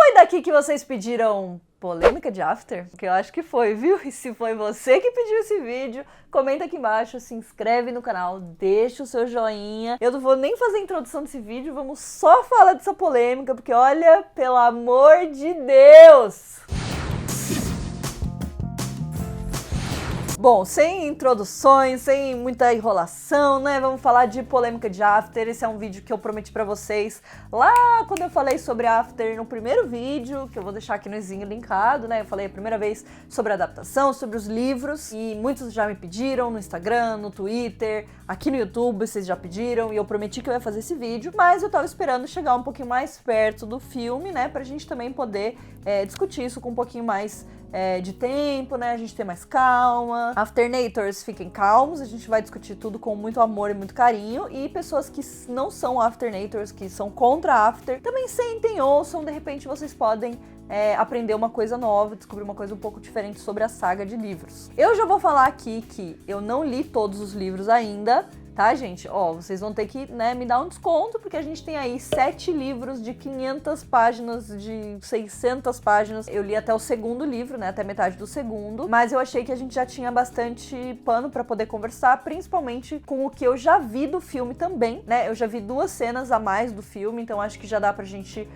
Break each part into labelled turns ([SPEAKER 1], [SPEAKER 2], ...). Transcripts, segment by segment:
[SPEAKER 1] Foi daqui que vocês pediram polêmica de after? Porque eu acho que foi, viu? E se foi você que pediu esse vídeo, comenta aqui embaixo, se inscreve no canal, deixa o seu joinha. Eu não vou nem fazer a introdução desse vídeo, vamos só falar dessa polêmica, porque olha, pelo amor de Deus! Bom, sem introduções, sem muita enrolação, né? Vamos falar de polêmica de after. Esse é um vídeo que eu prometi pra vocês lá quando eu falei sobre after no primeiro vídeo, que eu vou deixar aqui no izinho linkado, né? Eu falei a primeira vez sobre a adaptação, sobre os livros, e muitos já me pediram no Instagram, no Twitter, aqui no YouTube vocês já pediram, e eu prometi que eu ia fazer esse vídeo, mas eu tava esperando chegar um pouquinho mais perto do filme, né? Pra gente também poder discutir isso com um pouquinho mais de tempo, né? A gente ter mais calma. Afternators, fiquem calmos, a gente vai discutir tudo com muito amor e muito carinho. E pessoas que não são afternators, que são contra after, também sentem, ouçam, de repente vocês podem aprender uma coisa nova, descobrir uma coisa um pouco diferente sobre a saga de livros. Eu já vou falar aqui que eu não li todos os livros ainda, tá, gente? Ó, vocês vão ter que, né, me dar um desconto, porque a gente tem aí 7 livros de 500 páginas, de 600 páginas. Eu li até o segundo livro, né, até metade do segundo, mas eu achei que a gente já tinha bastante pano pra poder conversar, principalmente com o que eu já vi do filme também, né? Eu já vi 2 cenas a mais do filme, então acho que já dá pra gente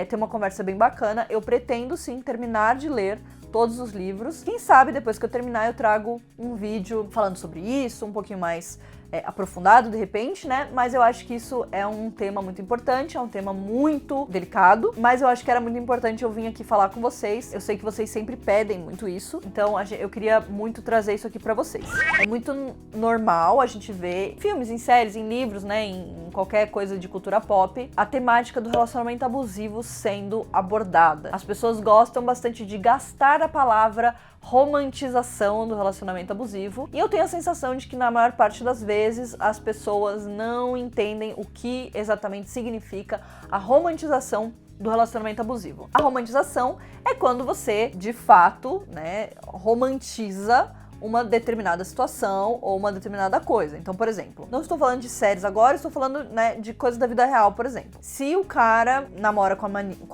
[SPEAKER 1] ter uma conversa bem bacana. Eu pretendo, sim, terminar de ler todos os livros. Quem sabe, depois que eu terminar, eu trago um vídeo falando sobre isso, um pouquinho mais aprofundado, de repente, né? Mas eu acho que isso é um tema muito importante, é um tema muito delicado, mas eu acho que era muito importante eu vir aqui falar com vocês. Eu sei que vocês sempre pedem muito isso, então eu queria muito trazer isso aqui pra vocês. É muito normal a gente ver filmes, em séries, em livros, né? Em qualquer coisa de cultura pop, a temática do relacionamento abusivo sendo abordada. As pessoas gostam bastante de gastar a palavra romantização do relacionamento abusivo, e eu tenho a sensação de que na maior parte das vezes as pessoas não entendem o que exatamente significa a romantização do relacionamento abusivo. A romantização é quando você, de fato, né, romantiza uma determinada situação ou uma determinada coisa. Então, por exemplo, não estou falando de séries agora, estou falando, né, de coisas da vida real, por exemplo. Se o cara namora com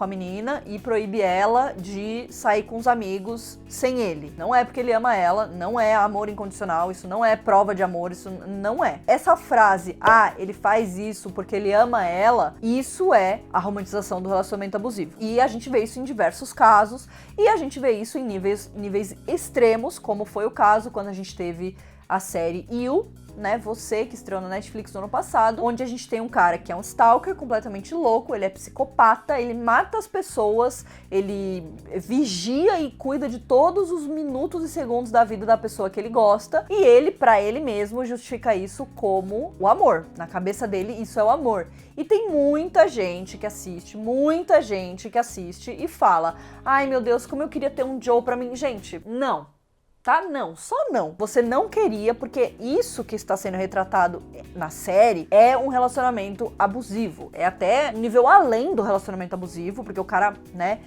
[SPEAKER 1] a menina e proíbe ela de sair com os amigos sem ele, não é porque ele ama ela, não é amor incondicional, isso não é prova de amor, isso não é. Essa frase, ele faz isso porque ele ama ela, isso é a romantização do relacionamento abusivo. E a gente vê isso em diversos casos, e a gente vê isso em níveis extremos, como foi o caso quando a gente teve a série You, né, Você, que estreou na Netflix no ano passado, onde a gente tem um cara que é um stalker completamente louco, ele é psicopata, ele mata as pessoas, ele vigia e cuida de todos os minutos e segundos da vida da pessoa que ele gosta, e ele, pra ele mesmo, justifica isso como o amor. Na cabeça dele, isso é o amor. E tem muita gente que assiste e fala: ai meu Deus, como eu queria ter um Joe pra mim. Gente, não. Tá? Não, só não. Você não queria, porque isso que está sendo retratado na série é um relacionamento abusivo. É até um nível além do relacionamento abusivo, porque o cara, né,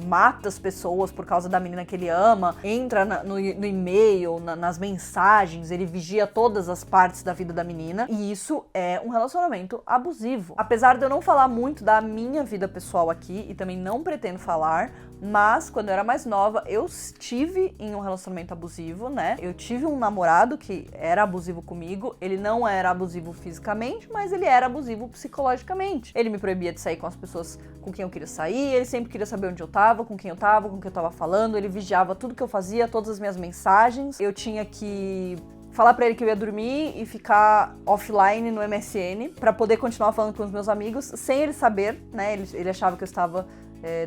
[SPEAKER 1] mata as pessoas por causa da menina que ele ama, entra no e-mail, nas mensagens, ele vigia todas as partes da vida da menina, e isso é um relacionamento abusivo. Apesar de eu não falar muito da minha vida pessoal aqui, e também não pretendo falar, mas quando eu era mais nova, eu estive em um relacionamento abusivo, né? Eu tive um namorado que era abusivo comigo, ele não era abusivo fisicamente, mas ele era abusivo psicologicamente. Ele me proibia de sair com as pessoas com quem eu queria sair, ele sempre queria saber onde eu tava, com quem eu tava, com quem eu tava falando, ele vigiava tudo que eu fazia, todas as minhas mensagens. Eu tinha que falar pra ele que eu ia dormir e ficar offline no MSN pra poder continuar falando com os meus amigos, sem ele saber, né? Ele achava que eu estava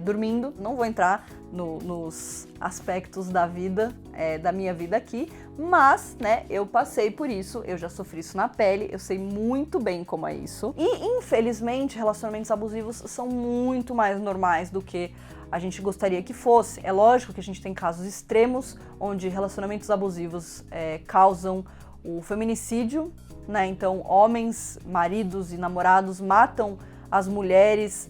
[SPEAKER 1] dormindo. Não vou entrar nos aspectos da vida, da minha vida aqui, mas, né, eu passei por isso, eu já sofri isso na pele, eu sei muito bem como é isso. E, infelizmente, relacionamentos abusivos são muito mais normais do que a gente gostaria que fosse. É lógico que a gente tem casos extremos, onde relacionamentos abusivos causam o feminicídio, né? Então, homens, maridos e namorados matam as mulheres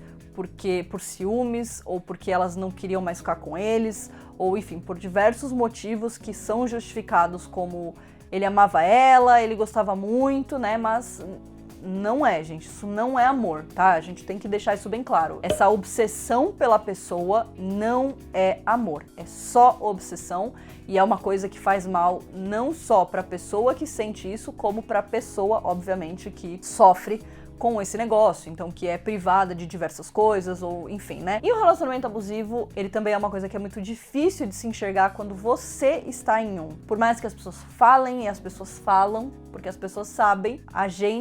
[SPEAKER 1] por ciúmes, ou porque elas não queriam mais ficar com eles, ou enfim, por diversos motivos que são justificados como ele amava ela, ele gostava muito, né, mas não é, gente. Isso não é amor, tá? A gente tem que deixar isso bem claro. Essa obsessão pela pessoa não é amor. É só obsessão e é uma coisa que faz mal não só pra pessoa que sente isso, como pra pessoa, obviamente, que sofre com esse negócio, então que é privada de diversas coisas, ou enfim, né? E o relacionamento abusivo, ele também é uma coisa que é muito difícil de se enxergar quando você está em um. Por mais que as pessoas falem, e as pessoas falam, porque as pessoas sabem,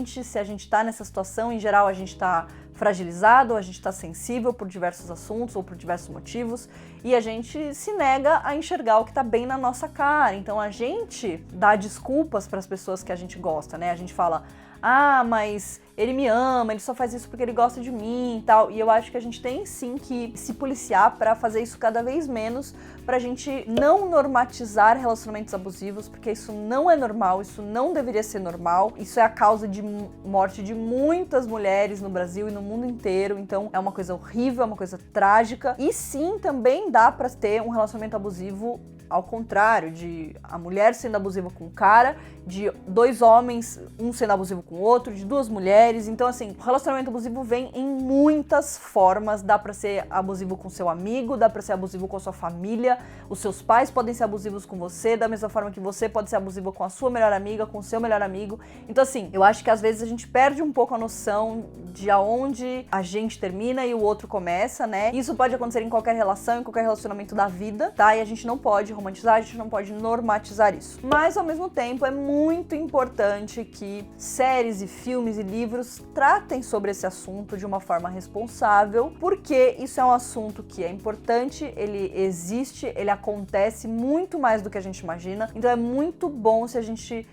[SPEAKER 1] se a gente tá nessa situação, em geral a gente tá fragilizado, a gente tá sensível por diversos assuntos ou por diversos motivos, e a gente se nega a enxergar o que tá bem na nossa cara. Então a gente dá desculpas para as pessoas que a gente gosta, né? A gente fala: ah, mas ele me ama, ele só faz isso porque ele gosta de mim e tal. E eu acho que a gente tem sim que se policiar pra fazer isso cada vez menos, pra gente não normatizar relacionamentos abusivos, porque isso não é normal, isso não deveria ser normal. Isso é a causa de morte de muitas mulheres no Brasil e no mundo inteiro. Então é uma coisa horrível, é uma coisa trágica. E sim, também dá pra ter um relacionamento abusivo ao contrário, de a mulher sendo abusiva com o cara, de dois homens, um sendo abusivo com o outro, de duas mulheres. Então, assim, o relacionamento abusivo vem em muitas formas. Dá pra ser abusivo com seu amigo, dá pra ser abusivo com a sua família, os seus pais podem ser abusivos com você, da mesma forma que você pode ser abusivo com a sua melhor amiga, com o seu melhor amigo. Então, assim, eu acho que às vezes a gente perde um pouco a noção de aonde a gente termina e o outro começa, né? Isso pode acontecer em qualquer relação, em qualquer relacionamento da vida, tá? E a gente não pode romantizar, a gente não pode normatizar isso. Mas, ao mesmo tempo, é muito importante que séries e filmes e livros tratem sobre esse assunto de uma forma responsável, porque isso é um assunto que é importante, ele existe, ele acontece muito mais do que a gente imagina. Então é muito bom se a gente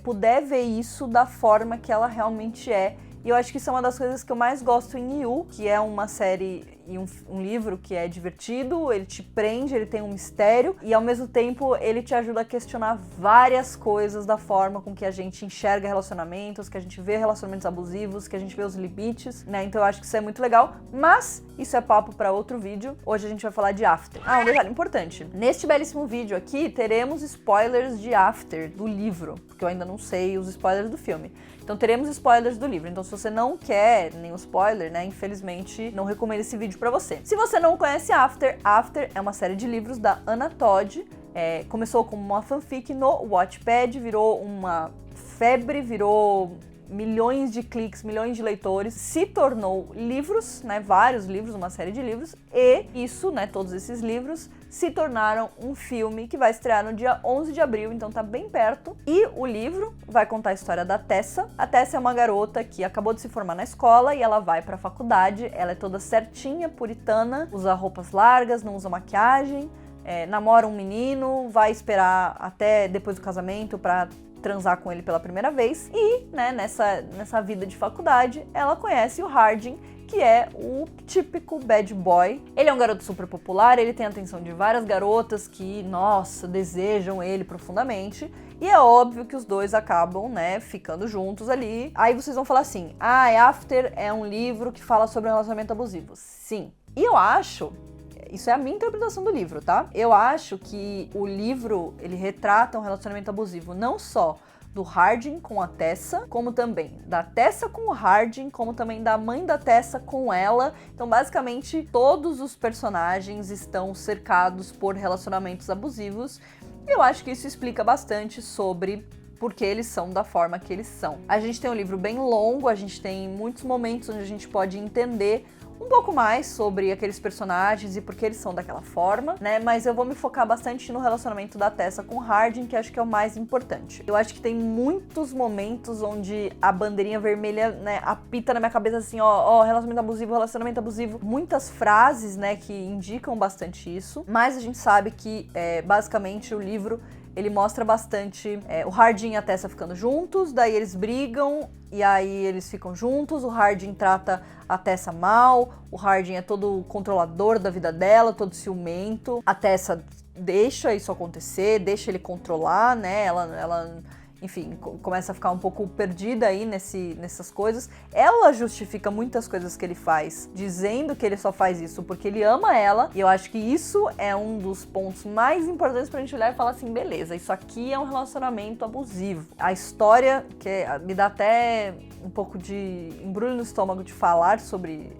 [SPEAKER 1] puder ver isso da forma que ela realmente é. E eu acho que isso é uma das coisas que eu mais gosto em You, que é uma série e um livro que é divertido, ele te prende, ele tem um mistério e ao mesmo tempo ele te ajuda a questionar várias coisas da forma com que a gente enxerga relacionamentos, que a gente vê relacionamentos abusivos, que a gente vê os limites, né? Então eu acho que isso é muito legal, mas isso é papo para outro vídeo. Hoje a gente vai falar de After. Ah, um detalhe importante. Neste belíssimo vídeo aqui, teremos spoilers de After, do livro, porque eu ainda não sei os spoilers do filme. Então teremos spoilers do livro. Então se você não quer nenhum spoiler, né, infelizmente não recomendo esse vídeo pra você. Se você não conhece After, After é uma série de livros da Anna Todd. Começou como uma fanfic no Wattpad, virou uma febre, virou milhões de cliques, milhões de leitores, se tornou livros, né, vários livros, uma série de livros, e isso, né, todos esses livros se tornaram um filme que vai estrear no dia 11 de abril, então tá bem perto. E o livro vai contar a história da Tessa. A Tessa é uma garota que acabou de se formar na escola e ela vai pra faculdade, ela é toda certinha, puritana, usa roupas largas, não usa maquiagem, namora um menino, vai esperar até depois do casamento pra transar com ele pela primeira vez e, né, nessa vida de faculdade, ela conhece o Hardin, que é o típico bad boy. Ele é um garoto super popular, ele tem a atenção de várias garotas que, nossa, desejam ele profundamente. E é óbvio que os dois acabam, né, ficando juntos ali. Aí vocês vão falar assim: ah, After é um livro que fala sobre um relacionamento abusivo. Sim. E eu acho... Isso é a minha interpretação do livro, tá? Eu acho que o livro, ele retrata um relacionamento abusivo não só do Hardin com a Tessa, como também da Tessa com o Hardin, como também da mãe da Tessa com ela. Então, basicamente, todos os personagens estão cercados por relacionamentos abusivos. E eu acho que isso explica bastante sobre porque eles são da forma que eles são. A gente tem um livro bem longo, a gente tem muitos momentos onde a gente pode entender um pouco mais sobre aqueles personagens e por que eles são daquela forma, né? Mas eu vou me focar bastante no relacionamento da Tessa com o Hardin, que acho que é o mais importante. Eu acho que tem muitos momentos onde a bandeirinha vermelha, né, apita na minha cabeça assim, ó, relacionamento abusivo, relacionamento abusivo. Muitas frases, né, que indicam bastante isso, mas a gente sabe que, basicamente, o livro ele mostra bastante o Hardin e a Tessa ficando juntos, daí eles brigam e aí eles ficam juntos, o Hardin trata a Tessa mal, o Hardin é todo controlador da vida dela, todo ciumento, a Tessa deixa isso acontecer, deixa ele controlar, né, ela enfim, começa a ficar um pouco perdida aí nessas coisas. Ela justifica muitas coisas que ele faz, dizendo que ele só faz isso porque ele ama ela, e eu acho que isso é um dos pontos mais importantes pra gente olhar e falar assim, beleza, isso aqui é um relacionamento abusivo. A história, que me dá até um pouco de embrulho no estômago de falar sobre,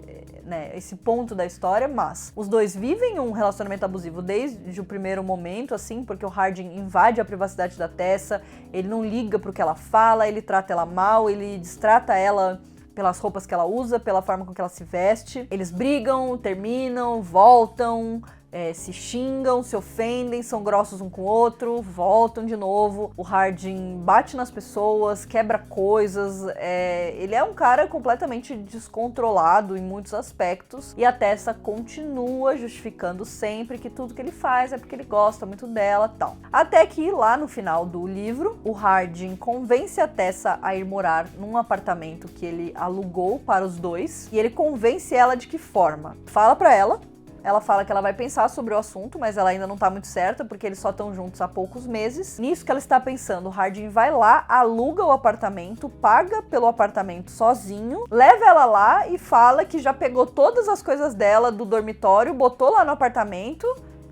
[SPEAKER 1] né, esse ponto da história, mas os dois vivem um relacionamento abusivo desde o primeiro momento, assim, porque o Hardin invade a privacidade da Tessa, ele não liga pro que ela fala, ele trata ela mal, ele destrata ela pelas roupas que ela usa, pela forma com que ela se veste. Eles brigam, terminam, voltam, se xingam, se ofendem, são grossos um com o outro, voltam de novo. O Hardin bate nas pessoas, quebra coisas. Ele é um cara completamente descontrolado em muitos aspectos. E a Tessa continua justificando sempre que tudo que ele faz é porque ele gosta muito dela e tal. Até que lá no final do livro, o Hardin convence a Tessa a ir morar num apartamento que ele alugou para os dois. E ele convence ela de que forma? Fala pra ela. Ela fala que ela vai pensar sobre o assunto, mas ela ainda não tá muito certa, porque eles só estão juntos há poucos meses. Nisso que ela está pensando, o Hardin vai lá, aluga o apartamento, paga pelo apartamento sozinho, leva ela lá e fala que já pegou todas as coisas dela do dormitório, botou lá no apartamento,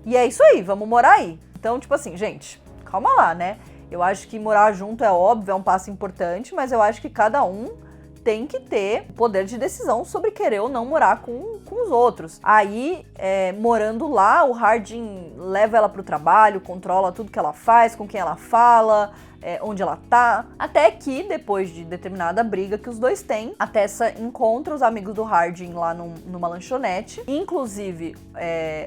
[SPEAKER 1] e é isso aí, vamos morar aí. Então, tipo assim, gente, calma lá, né? Eu acho que morar junto é óbvio, é um passo importante, mas eu acho que cada um tem que ter poder de decisão sobre querer ou não morar com os outros. Aí, morando lá, o Hardin leva ela pro trabalho, controla tudo que ela faz, com quem ela fala, onde ela tá. Até que, depois de determinada briga que os dois têm, a Tessa encontra os amigos do Hardin lá numa lanchonete. Inclusive,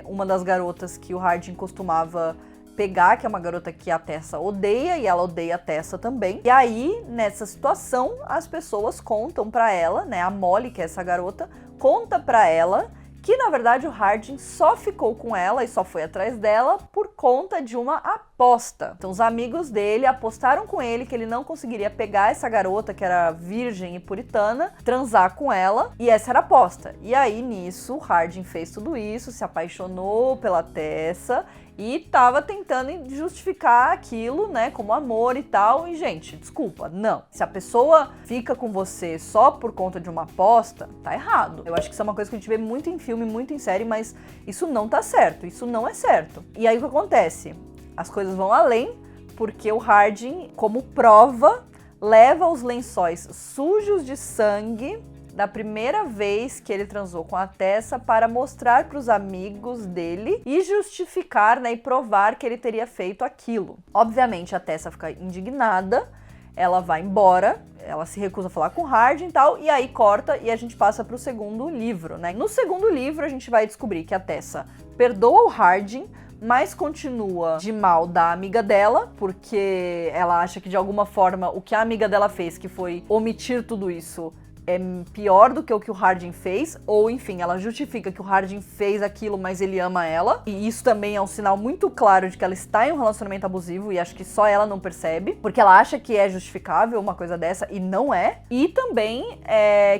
[SPEAKER 1] uma das garotas que o Hardin costumava pegar, que é uma garota que a Tessa odeia, e ela odeia a Tessa também. E aí, nessa situação, as pessoas contam pra ela, né, a Molly, que é essa garota, conta pra ela que, na verdade, o Hardin só ficou com ela e só foi atrás dela por conta de uma aposta. Então, os amigos dele apostaram com ele que ele não conseguiria pegar essa garota, que era virgem e puritana, transar com ela, e essa era a aposta. E aí, nisso, o Hardin fez tudo isso, se apaixonou pela Tessa e tava tentando justificar aquilo, né, como amor e tal. E, gente, desculpa, não. Se a pessoa fica com você só por conta de uma aposta, tá errado. Eu acho que isso é uma coisa que a gente vê muito em filme, muito em série, mas isso não tá certo, isso não é certo. E aí o que acontece? As coisas vão além, porque o Hardin, como prova, leva os lençóis sujos de sangue da primeira vez que ele transou com a Tessa para mostrar para os amigos dele e justificar, né, e provar que ele teria feito aquilo. Obviamente a Tessa fica indignada, ela vai embora, ela se recusa a falar com o Hardin e tal, e aí corta e a gente passa pro segundo livro, né? No segundo livro a gente vai descobrir que a Tessa perdoa o Hardin, mas continua de mal da amiga dela, porque ela acha que de alguma forma o que a amiga dela fez, que foi omitir tudo isso, é pior do que o Hardin fez, ou enfim, ela justifica que o Hardin fez aquilo, mas ele ama ela, e isso também é um sinal muito claro de que ela está em um relacionamento abusivo, e acho que só ela não percebe, porque ela acha que é justificável uma coisa dessa, e não é. E também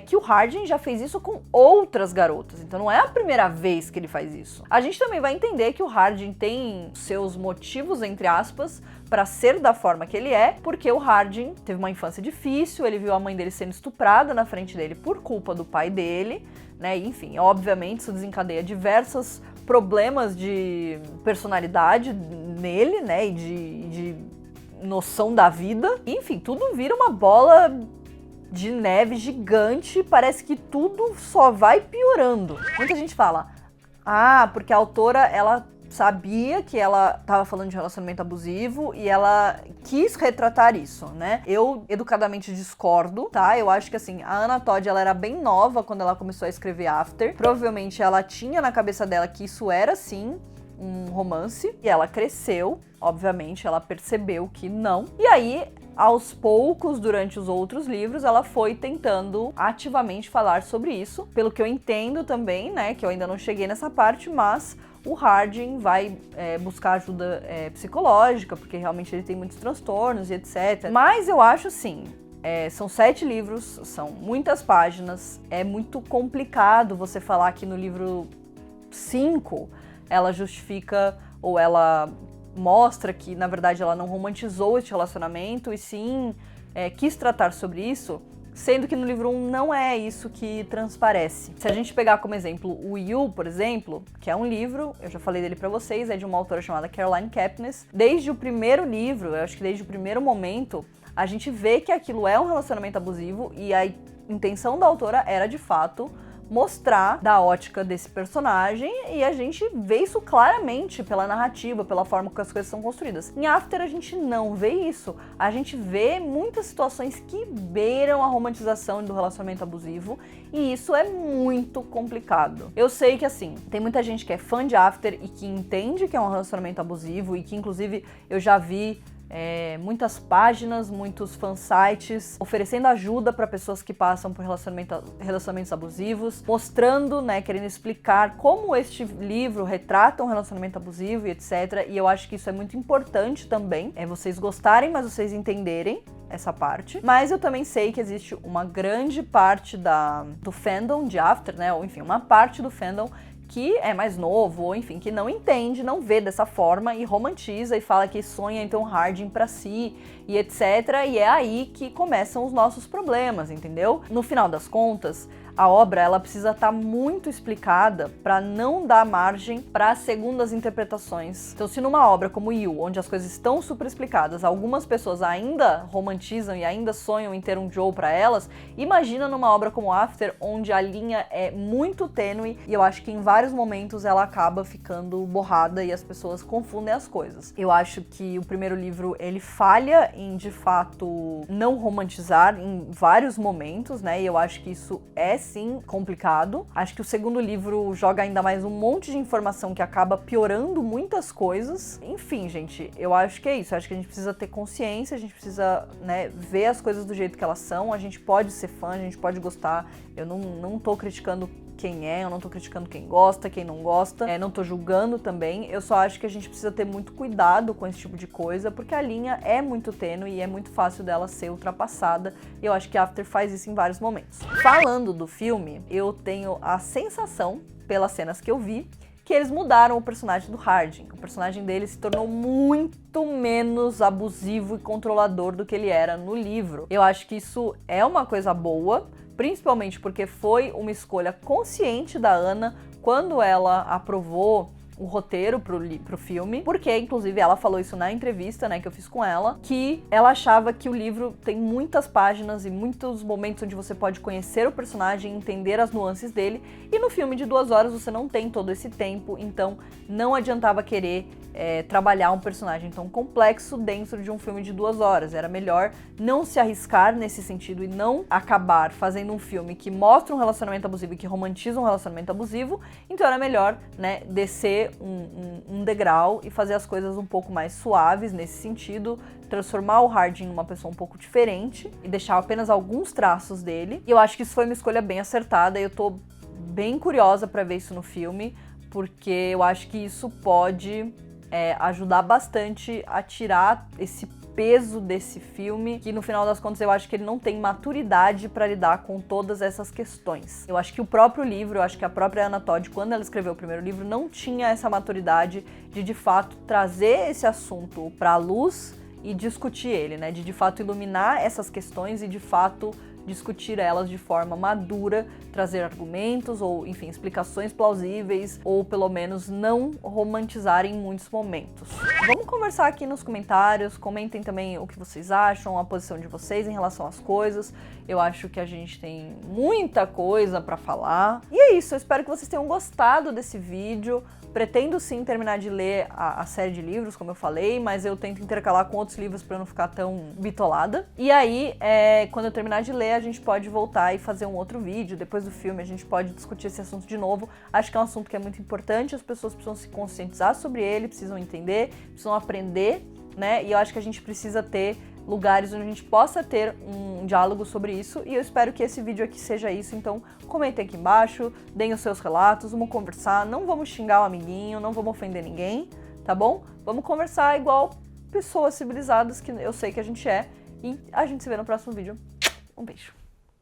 [SPEAKER 1] que o Hardin já fez isso com outras garotas, então não é a primeira vez que ele faz isso. A gente também vai entender que o Hardin tem seus motivos, entre aspas, para ser da forma que ele é, porque o Hardin teve uma infância difícil, ele viu a mãe dele sendo estuprada na frente dele por culpa do pai dele, né? E, enfim, obviamente isso desencadeia diversos problemas de personalidade nele, né? E de noção da vida. E, enfim, tudo vira uma bola de neve gigante, parece que tudo só vai piorando. Muita gente fala, porque a autora, ela sabia que ela tava falando de relacionamento abusivo e ela quis retratar isso, né? Eu educadamente discordo, tá? Eu acho que, assim, a Anna Todd, ela era bem nova quando ela começou a escrever After. Provavelmente ela tinha na cabeça dela que isso era, sim, um romance. E ela cresceu, obviamente, ela percebeu que não. E aí, aos poucos, durante os outros livros, ela foi tentando ativamente falar sobre isso. Pelo que eu entendo também, né, que eu ainda não cheguei nessa parte, mas o Hardin vai buscar ajuda psicológica, porque realmente ele tem muitos transtornos e etc. Mas eu acho, assim, são 7 livros, são muitas páginas, é muito complicado você falar que no livro 5 ela justifica ou ela mostra que, na verdade, ela não romantizou esse relacionamento e sim quis tratar sobre isso, sendo que no livro 1 não é isso que transparece. Se a gente pegar como exemplo o You, por exemplo, que é um livro, eu já falei dele pra vocês, é de uma autora chamada Caroline Kepnes. Desde o primeiro livro, eu acho que desde o primeiro momento, a gente vê que aquilo é um relacionamento abusivo e a intenção da autora era, de fato, mostrar da ótica desse personagem, e a gente vê isso claramente pela narrativa, pela forma que as coisas são construídas. Em After a gente não vê isso, a gente vê muitas situações que beiram a romantização do relacionamento abusivo, e isso é muito complicado. Eu sei que assim, tem muita gente que é fã de After e que entende que é um relacionamento abusivo, e que inclusive eu já vi muitas páginas, muitos fansites oferecendo ajuda para pessoas que passam por relacionamentos abusivos, mostrando, né, querendo explicar como este livro retrata um relacionamento abusivo e etc. E eu acho que isso é muito importante também, vocês gostarem, mas vocês entenderem essa parte. Mas eu também sei que existe uma grande parte do fandom de After, né, ou enfim, uma parte do fandom que é mais novo, ou enfim, que não entende, não vê dessa forma e romantiza e fala que sonha em ter um Hardin pra si e etc. E é aí que começam os nossos problemas, entendeu? No final das contas, a obra ela precisa estar muito explicada para não dar margem para segundas interpretações. Então, se numa obra como You, onde as coisas estão super explicadas, algumas pessoas ainda romantizam e ainda sonham em ter um Joe para elas, imagina numa obra como After, onde a linha é muito tênue e eu acho que em vários momentos ela acaba ficando borrada e as pessoas confundem as coisas. Eu acho que o primeiro livro ele falha em, de fato, não romantizar em vários momentos, né? E eu acho que isso é sim complicado. Acho que o segundo livro joga ainda mais um monte de informação que acaba piorando muitas coisas. Enfim, gente, eu acho que é isso. Eu acho que a gente precisa ter consciência, a gente precisa, né, ver as coisas do jeito que elas são. A gente pode ser fã, a gente pode gostar. Eu não tô criticando quem eu não tô criticando quem gosta, quem não gosta, não tô julgando também, eu só acho que a gente precisa ter muito cuidado com esse tipo de coisa, porque a linha é muito tênue e é muito fácil dela ser ultrapassada, e eu acho que After faz isso em vários momentos. Falando do filme, eu tenho a sensação, pelas cenas que eu vi, que eles mudaram o personagem do Hardin. O personagem dele se tornou muito menos abusivo e controlador do que ele era no livro. Eu acho que isso é uma coisa boa, principalmente porque foi uma escolha consciente da Anna quando ela aprovou o roteiro pro filme, porque inclusive ela falou isso na entrevista, né, que eu fiz com ela, que ela achava que o livro tem muitas páginas e muitos momentos onde você pode conhecer o personagem, entender as nuances dele, e no filme de 2 horas você não tem todo esse tempo, então não adiantava querer trabalhar um personagem tão complexo dentro de um filme de 2 horas. Era melhor não se arriscar nesse sentido e não acabar fazendo um filme que mostra um relacionamento abusivo e que romantiza um relacionamento abusivo, então era melhor, né, descer um degrau e fazer as coisas um pouco mais suaves nesse sentido, transformar o Hardin em uma pessoa um pouco diferente e deixar apenas alguns traços dele. E eu acho que isso foi uma escolha bem acertada e eu tô bem curiosa pra ver isso no filme, porque eu acho que isso pode ajudar bastante a tirar esse peso desse filme, que no final das contas eu acho que ele não tem maturidade para lidar com todas essas questões. Eu acho que o próprio livro, eu acho que a própria Anna Todd, quando ela escreveu o primeiro livro, não tinha essa maturidade de fato trazer esse assunto para a luz e discutir ele, né? De fato iluminar essas questões e de fato discutir elas de forma madura, trazer argumentos ou, enfim, explicações plausíveis ou pelo menos não romantizar em muitos momentos. Vamos conversar aqui nos comentários, comentem também o que vocês acham, a posição de vocês em relação às coisas. Eu acho que a gente tem muita coisa pra falar. E é isso, eu espero que vocês tenham gostado desse vídeo. Pretendo sim terminar de ler a série de livros, como eu falei, mas eu tento intercalar com outros livros pra não ficar tão bitolada. E aí, quando eu terminar de ler, a gente pode voltar e fazer um outro vídeo. Depois do filme, a gente pode discutir esse assunto de novo. Acho que é um assunto que é muito importante, as pessoas precisam se conscientizar sobre ele, precisam entender, precisam aprender, né? E eu acho que a gente precisa ter lugares onde a gente possa ter um diálogo sobre isso, e eu espero que esse vídeo aqui seja isso. Então comentem aqui embaixo, deem os seus relatos, vamos conversar, não vamos xingar o amiguinho, não vamos ofender ninguém, tá bom? Vamos conversar igual pessoas civilizadas que eu sei que a gente é, e a gente se vê no próximo vídeo. Um beijo!